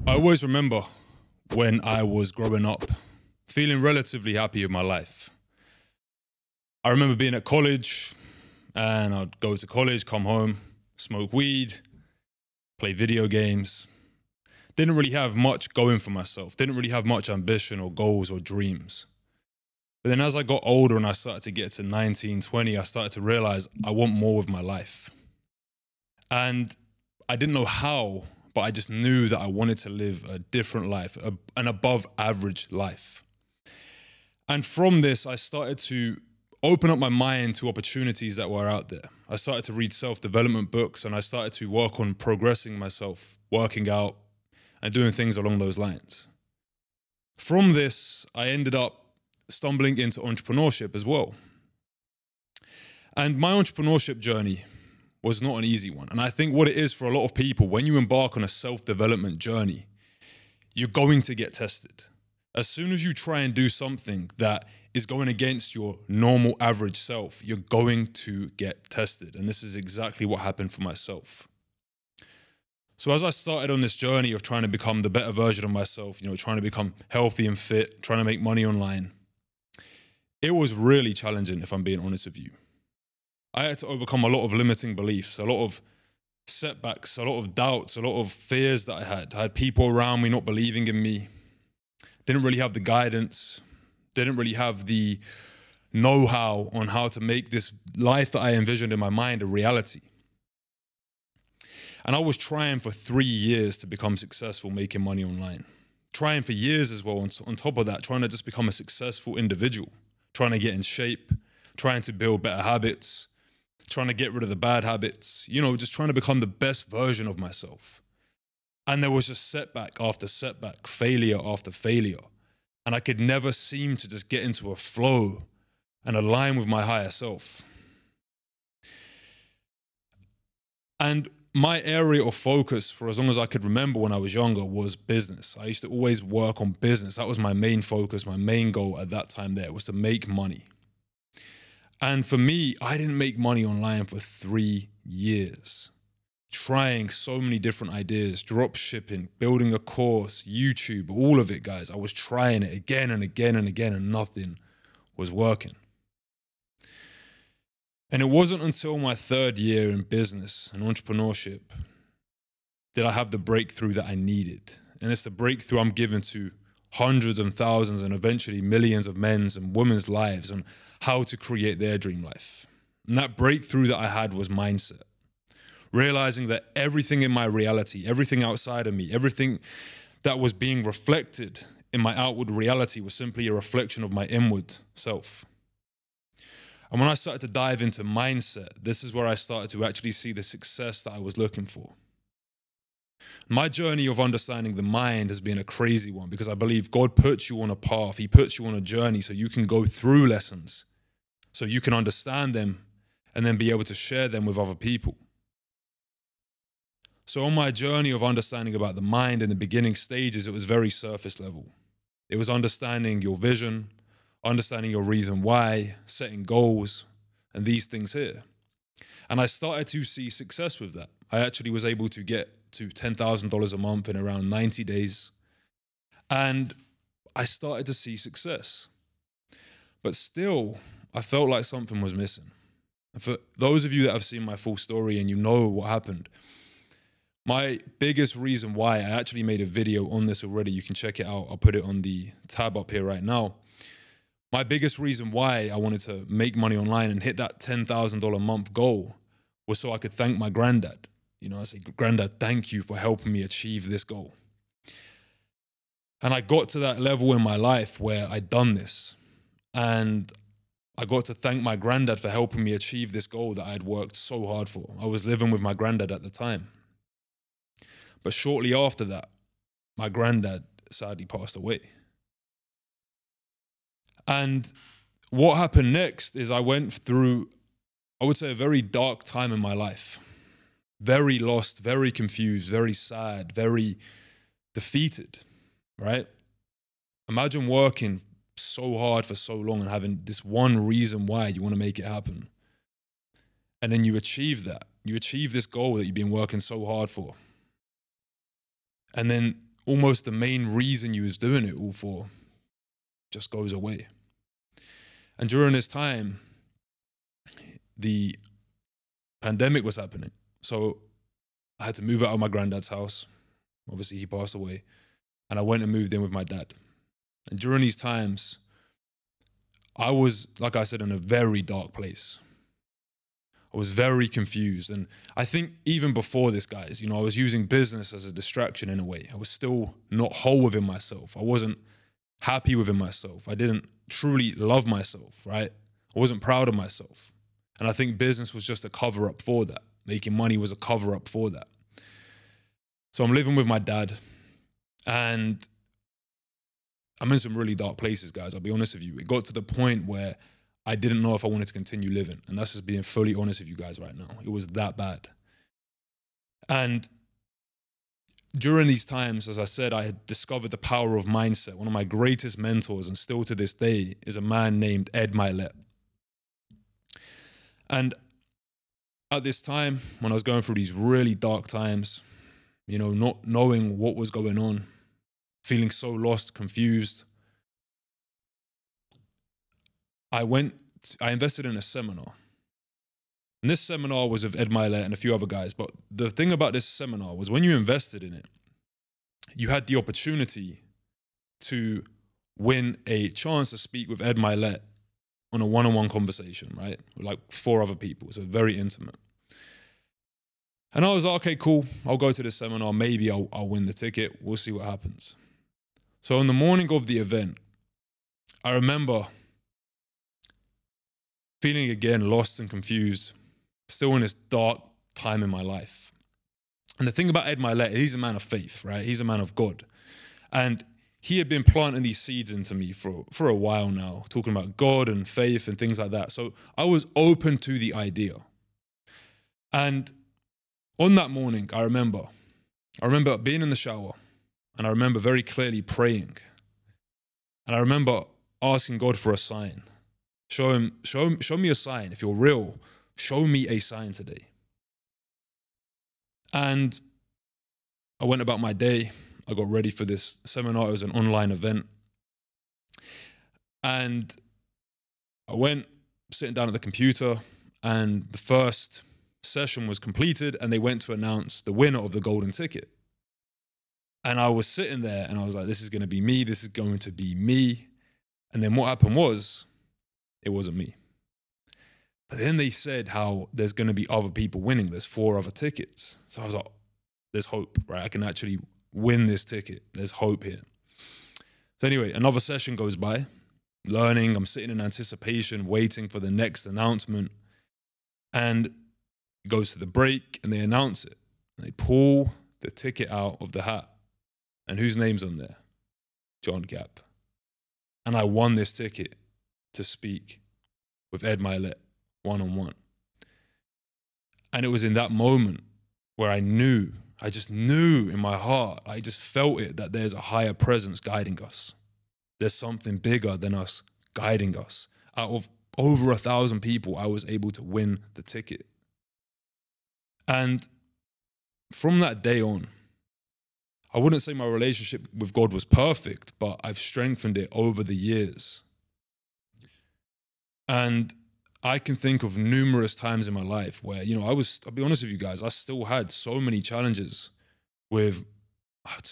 I always remember when I was growing up, feeling relatively happy with my life. I remember being at college and I'd go to college, come home, smoke weed, play video games. Didn't really have much going for myself. Didn't really have much ambition or goals or dreams. But then as I got older and I started to get to 19, 20, I started to realize I want more with my life. And I didn't know how, but I just knew that I wanted to live a different life, an above average life. And from this, I started to open up my mind to opportunities that were out there. I started to read self-development books and I started to work on progressing myself, working out and doing things along those lines. From this, I ended up stumbling into entrepreneurship as well. And my entrepreneurship journey was not an easy one. And I think what it is for a lot of people, when you embark on a self-development journey, you're going to get tested. As soon as you try and do something that is going against your normal average self, you're going to get tested. And this is exactly what happened for myself. So as I started on this journey of trying to become the better version of myself, trying to become healthy and fit, trying to make money online, it was really challenging, if I'm being honest with you. I had to overcome a lot of limiting beliefs, a lot of setbacks, a lot of doubts, a lot of fears that I had. I had people around me not believing in me, didn't really have the guidance, didn't really have the know-how on how to make this life that I envisioned in my mind a reality. And I was trying for 3 years to become successful making money online. Trying for years as well on top of that, trying to just become a successful individual, trying to get in shape, trying to build better habits, trying to get rid of the bad habits, just trying to become the best version of myself. And there was just setback after setback, failure after failure. And I could never seem to just get into a flow and align with my higher self. And my area of focus for as long as I could remember when I was younger was business. I used to always work on business. That was my main focus, my main goal at that time there was to make money. And for me, I didn't make money online for 3 years. Trying so many different ideas, drop shipping, building a course, YouTube, all of it, guys. I was trying it again and again and again and nothing was working. And it wasn't until my 3rd year in business and entrepreneurship that I have the breakthrough that I needed. And it's the breakthrough I'm giving to hundreds and thousands and eventually millions of men's and women's lives on how to create their dream life. And that breakthrough that I had was mindset. Realizing that everything in my reality, everything outside of me, everything that was being reflected in my outward reality was simply a reflection of my inward self. And when I started to dive into mindset, this is where I started to actually see the success that I was looking for. My journey of understanding the mind has been a crazy one because I believe God puts you on a path. He puts you on a journey so you can go through lessons, so you can understand them and then be able to share them with other people. So on my journey of understanding about the mind in the beginning stages, it was very surface level. It was understanding your vision, understanding your reason why, setting goals, and these things here. And I started to see success with that. I actually was able to get to $10,000 a month in around 90 days. And I started to see success. But still, I felt like something was missing. And for those of you that have seen my full story and you know what happened, my biggest reason why, I actually made a video on this already. You can check it out. I'll put it on the tab up here right now. My biggest reason why I wanted to make money online and hit that $10,000 a month goal was so I could thank my granddad. I say, Granddad, thank you for helping me achieve this goal. And I got to that level in my life where I'd done this. And I got to thank my granddad for helping me achieve this goal that I had worked so hard for. I was living with my granddad at the time. But shortly after that, my granddad sadly passed away. And what happened next is I went through, I would say, a very dark time in my life. Very lost, very confused, very sad, very defeated, right? Imagine working so hard for so long and having this one reason why you want to make it happen. And then you achieve that. You achieve this goal that you've been working so hard for. And then almost the main reason you was doing it all for just goes away. And during this time, the pandemic was happening. So I had to move out of my granddad's house. Obviously, he passed away. And I went and moved in with my dad. And during these times, I was, like I said, in a very dark place. I was very confused. And I think even before this, guys, I was using business as a distraction in a way. I was still not whole within myself. I wasn't happy within myself. I didn't truly love myself, right? I wasn't proud of myself. And I think business was just a cover-up for that. Making money was a cover-up for that. So I'm living with my dad, and I'm in some really dark places, guys. I'll be honest with you. It got to the point where I didn't know if I wanted to continue living. And that's just being fully honest with you guys right now. It was that bad. And during these times, as I said, I had discovered the power of mindset. One of my greatest mentors, and still to this day, is a man named Ed Mylett. And at this time, when I was going through these really dark times, not knowing what was going on, feeling so lost, confused, I invested in a seminar. And this seminar was with Ed Mylett and a few other guys. But the thing about this seminar was when you invested in it, you had the opportunity to win a chance to speak with Ed Mylett on a one-on-one conversation, right? With like 4 other people. So very intimate. And I was like, okay, cool. I'll go to the seminar. Maybe I'll win the ticket. We'll see what happens. So on the morning of the event, I remember feeling again lost and confused, still in this dark time in my life. And the thing about Ed Mylett, he's a man of faith, right? He's a man of God. And he had been planting these seeds into me for a while now, talking about God and faith and things like that. So I was open to the idea. And on that morning, I remember being in the shower, and I remember very clearly praying. And I remember asking God for a sign. Show me a sign. If you're real, show me a sign today. And I went about my day. I got ready for this seminar. It was an online event. And I went sitting down at the computer, and the first session was completed, and they went to announce the winner of the golden ticket. And I was sitting there, and I was like, this is going to be me. This is going to be me. And then what happened was, it wasn't me. But then they said how there's going to be other people winning. There's 4 other tickets. So I was like, there's hope, right? I can actually win this ticket. There's hope here. So anyway, another session goes by, learning. I'm sitting in anticipation, waiting for the next announcement. And it goes to the break, and they announce it. And they pull the ticket out of the hat. And whose name's on there? John Capp. And I won this ticket to speak with Ed Mylett one-on-one. And it was in that moment where I just knew in my heart, I just felt it, that there's a higher presence guiding us. There's something bigger than us guiding us. Out of over 1,000 people, I was able to win the ticket. And from that day on, I wouldn't say my relationship with God was perfect, but I've strengthened it over the years. And I can think of numerous times in my life where, I'll be honest with you guys, I still had so many challenges with,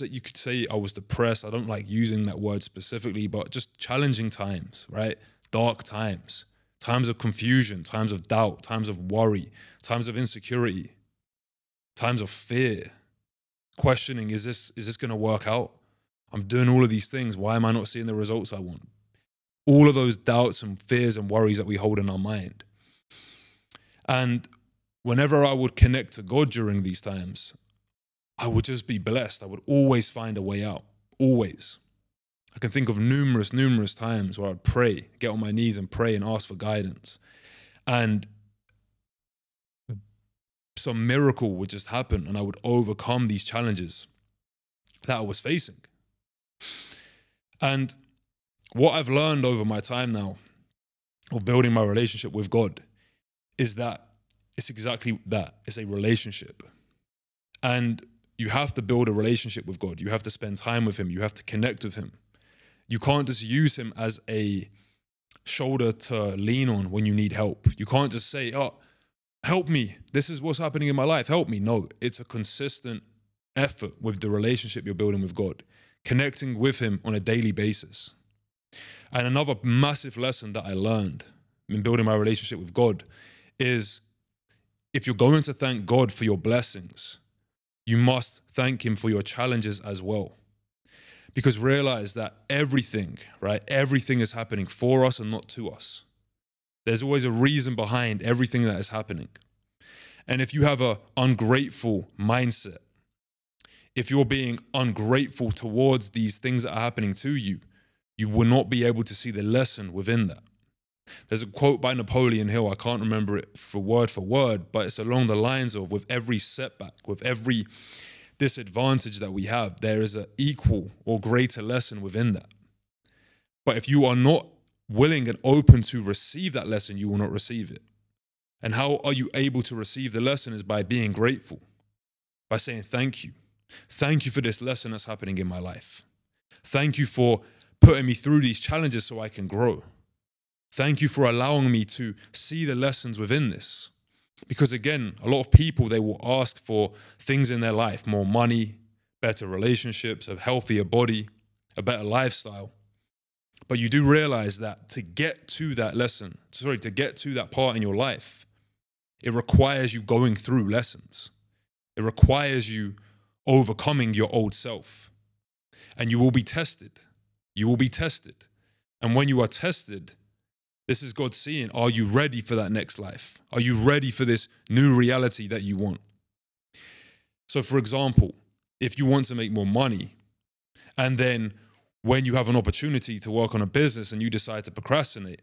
you could say I was depressed. I don't like using that word specifically, but just challenging times, right? Dark times, times of confusion, times of doubt, times of worry, times of insecurity, times of fear, questioning, is this going to work out? I'm doing all of these things. Why am I not seeing the results I want? All of those doubts and fears and worries that we hold in our mind. And whenever I would connect to God during these times, I would just be blessed. I would always find a way out. Always. I can think of numerous times where I'd pray, get on my knees and pray and ask for guidance. And some miracle would just happen, and I would overcome these challenges that I was facing. And what I've learned over my time now of building my relationship with God is that it's exactly that. It's a relationship. And you have to build a relationship with God. You have to spend time with him. You have to connect with him. You can't just use him as a shoulder to lean on when you need help. You can't just say, oh, help me. This is what's happening in my life. Help me. No, it's a consistent effort with the relationship you're building with God, connecting with him on a daily basis. And another massive lesson that I learned in building my relationship with God is if you're going to thank God for your blessings, you must thank him for your challenges as well. Because realize that everything, right? Everything is happening for us and not to us. There's always a reason behind everything that is happening. And if you have an ungrateful mindset, if you're being ungrateful towards these things that are happening to you, you will not be able to see the lesson within that. There's a quote by Napoleon Hill, I can't remember it for word, but it's along the lines of, with every setback, with every disadvantage that we have, there is an equal or greater lesson within that. But if you are not willing and open to receive that lesson, you will not receive it. And how are you able to receive the lesson is by being grateful, by saying thank you. Thank you for this lesson that's happening in my life. Thank you for putting me through these challenges so I can grow. Thank you for allowing me to see the lessons within this. Because again, a lot of people, they will ask for things in their life, more money, better relationships, a healthier body, a better lifestyle. But you do realize that to get to that lesson, to get to that part in your life, it requires you going through lessons. It requires you overcoming your old self. And you will be tested. You will be tested. And when you are tested, this is God seeing, are you ready for that next life? Are you ready for this new reality that you want? So for example, if you want to make more money, and then when you have an opportunity to work on a business and you decide to procrastinate,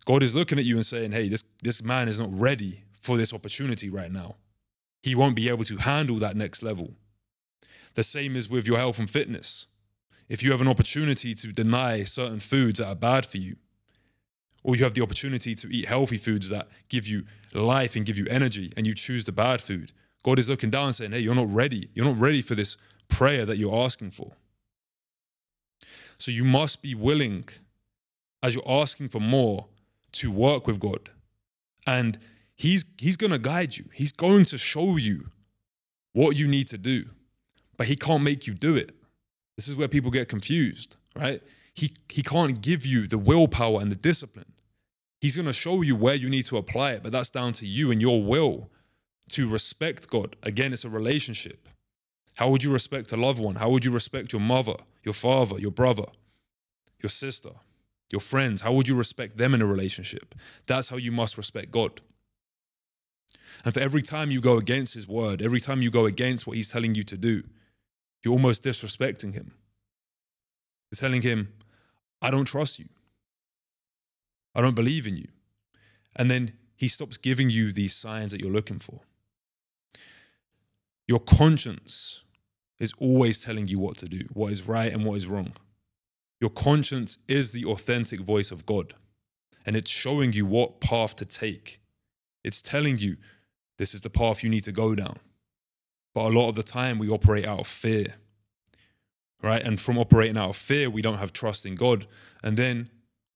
God is looking at you and saying, hey, this man is not ready for this opportunity right now. He won't be able to handle that next level. The same is with your health and fitness. If you have an opportunity to deny certain foods that are bad for you, or you have the opportunity to eat healthy foods that give you life and give you energy, and you choose the bad food, God is looking down and saying, hey, you're not ready. You're not ready for this prayer that you're asking for. So you must be willing, as you're asking for more, to work with God. And He's going to guide you. He's going to show you what you need to do. But He can't make you do it. This is where people get confused, right? He can't give you the willpower and the discipline. He's going to show you where you need to apply it, but that's down to you and your will to respect God. Again, it's a relationship. How would you respect a loved one? How would you respect your mother, your father, your brother, your sister, your friends? How would you respect them in a relationship? That's how you must respect God. And for every time you go against His word, every time you go against what He's telling you to do, you're almost disrespecting Him. You're telling Him, I don't trust you. I don't believe in you. And then He stops giving you these signs that you're looking for. Your conscience is always telling you what to do, what is right and what is wrong. Your conscience is the authentic voice of God, and it's showing you what path to take. It's telling you this is the path you need to go down. But a lot of the time we operate out of fear, right? And from operating out of fear, we don't have trust in God. And then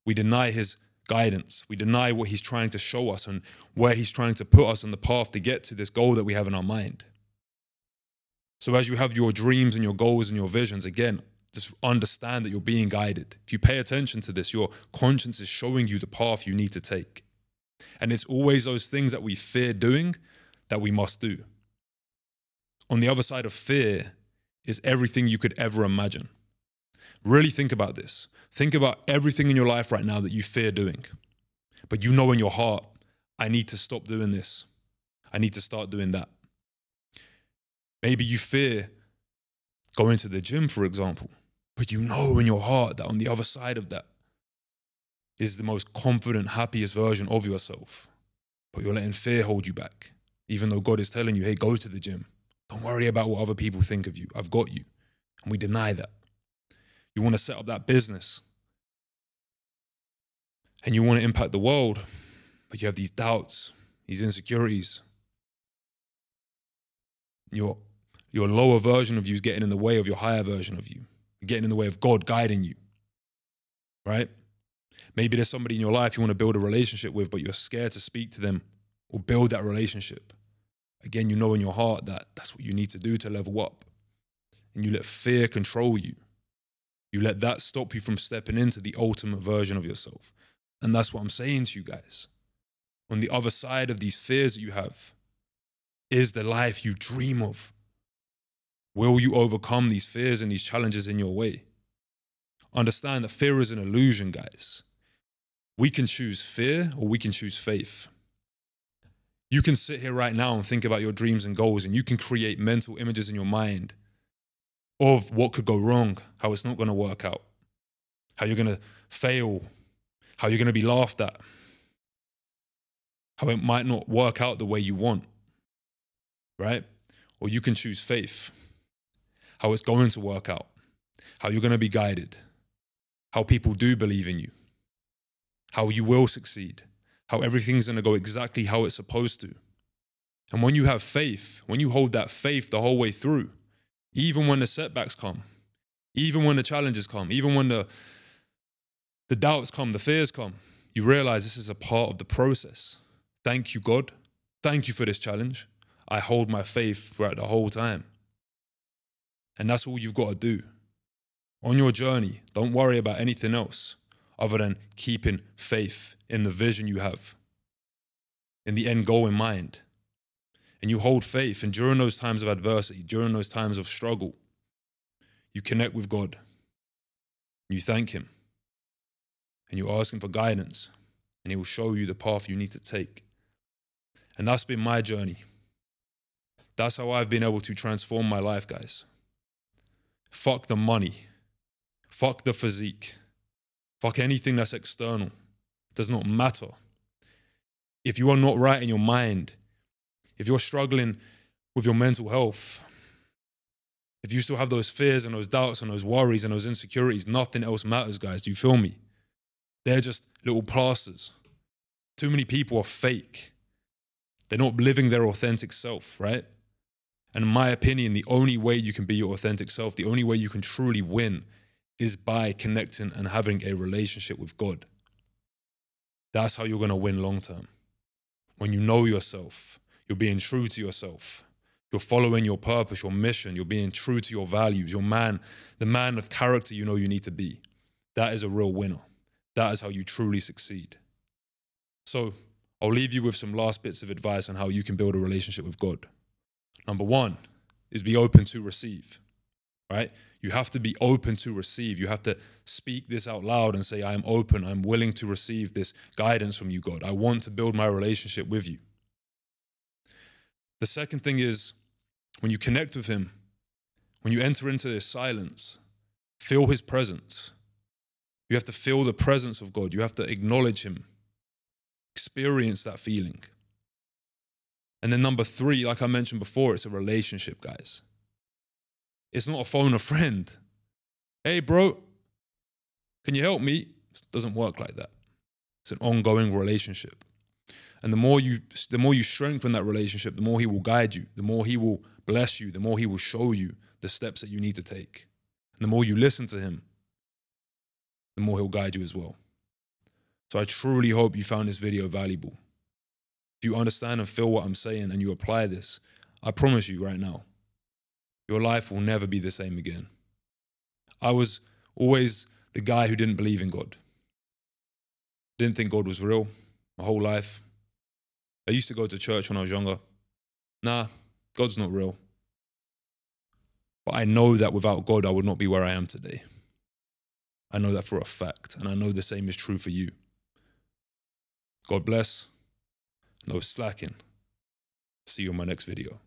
we deny His guidance. We deny what He's trying to show us and where He's trying to put us on the path to get to this goal that we have in our mind. So as you have your dreams and your goals and your visions, again, just understand that you're being guided. If you pay attention to this, your conscience is showing you the path you need to take. And it's always those things that we fear doing that we must do. On the other side of fear is everything you could ever imagine. Really think about this. Think about everything in your life right now that you fear doing. But you know in your heart, I need to stop doing this. I need to start doing that. Maybe you fear going to the gym, for example, but you know in your heart that on the other side of that is the most confident, happiest version of yourself. But you're letting fear hold you back, even though God is telling you, hey, go to the gym. Don't worry about what other people think of you. I've got you. And we deny that. You want to set up that business and you want to impact the world, but you have these doubts, these insecurities. You're Your lower version of you is getting in the way of your higher version of you, getting in the way of God guiding you, right? Maybe there's somebody in your life you want to build a relationship with, but you're scared to speak to them or build that relationship. Again, you know in your heart that that's what you need to do to level up. And you let fear control you. You let that stop you from stepping into the ultimate version of yourself. And that's what I'm saying to you guys. On the other side of these fears that you have is the life you dream of. Will you overcome these fears and these challenges in your way? Understand that fear is an illusion, guys. We can choose fear or we can choose faith. You can sit here right now and think about your dreams and goals, and you can create mental images in your mind of what could go wrong, how it's not going to work out, how you're going to fail, how you're going to be laughed at, how it might not work out the way you want, right? Or you can choose faith, how it's going to work out, how you're going to be guided, how people do believe in you, how you will succeed, how everything's going to go exactly how it's supposed to. And when you have faith, when you hold that faith the whole way through, even when the setbacks come, even when the challenges come, even when the doubts come, the fears come, you realize this is a part of the process. Thank you, God. Thank you for this challenge. I hold my faith throughout the whole time. And that's all you've got to do. On your journey, don't worry about anything else other than keeping faith in the vision you have, in the end goal in mind. And you hold faith, and during those times of adversity, during those times of struggle, you connect with God. You thank Him. And you ask Him for guidance, and He will show you the path you need to take. And that's been my journey. That's how I've been able to transform my life, guys. Fuck the money. Fuck the physique. Fuck anything that's external. It does not matter. If you are not right in your mind, if you're struggling with your mental health, if you still have those fears and those doubts and those worries and those insecurities, nothing else matters, guys. Do you feel me? They're just little plasters. Too many people are fake. They're not living their authentic self, right? And in my opinion, the only way you can be your authentic self, the only way you can truly win is by connecting and having a relationship with God. That's how you're going to win long term. When you know yourself, you're being true to yourself. You're following your purpose, your mission. You're being true to your values. You're the man of character you know you need to be. That is a real winner. That is how you truly succeed. So I'll leave you with some last bits of advice on how you can build a relationship with God. Number one is be open to receive, right? You have to be open to receive. You have to speak this out loud and say, I am open. I'm willing to receive this guidance from you, God. I want to build my relationship with you. The second thing is, when you connect with Him, when you enter into His silence, feel His presence. You have to feel the presence of God. You have to acknowledge Him, experience that feeling. And then number three, like I mentioned before, it's a relationship, guys. It's not a phone a friend. Hey, bro, can you help me? It doesn't work like that. It's an ongoing relationship. And the more you strengthen that relationship, the more He will guide you, the more He will bless you, the more He will show you the steps that you need to take. And the more you listen to Him, the more He'll guide you as well. So I truly hope you found this video valuable. If you understand and feel what I'm saying and you apply this, I promise you right now, your life will never be the same again. I was always the guy who didn't believe in God. Didn't think God was real my whole life. I used to go to church when I was younger. Nah, God's not real. But I know that without God, I would not be where I am today. I know that for a fact, and I know the same is true for you. God bless. No slacking. See you in my next video.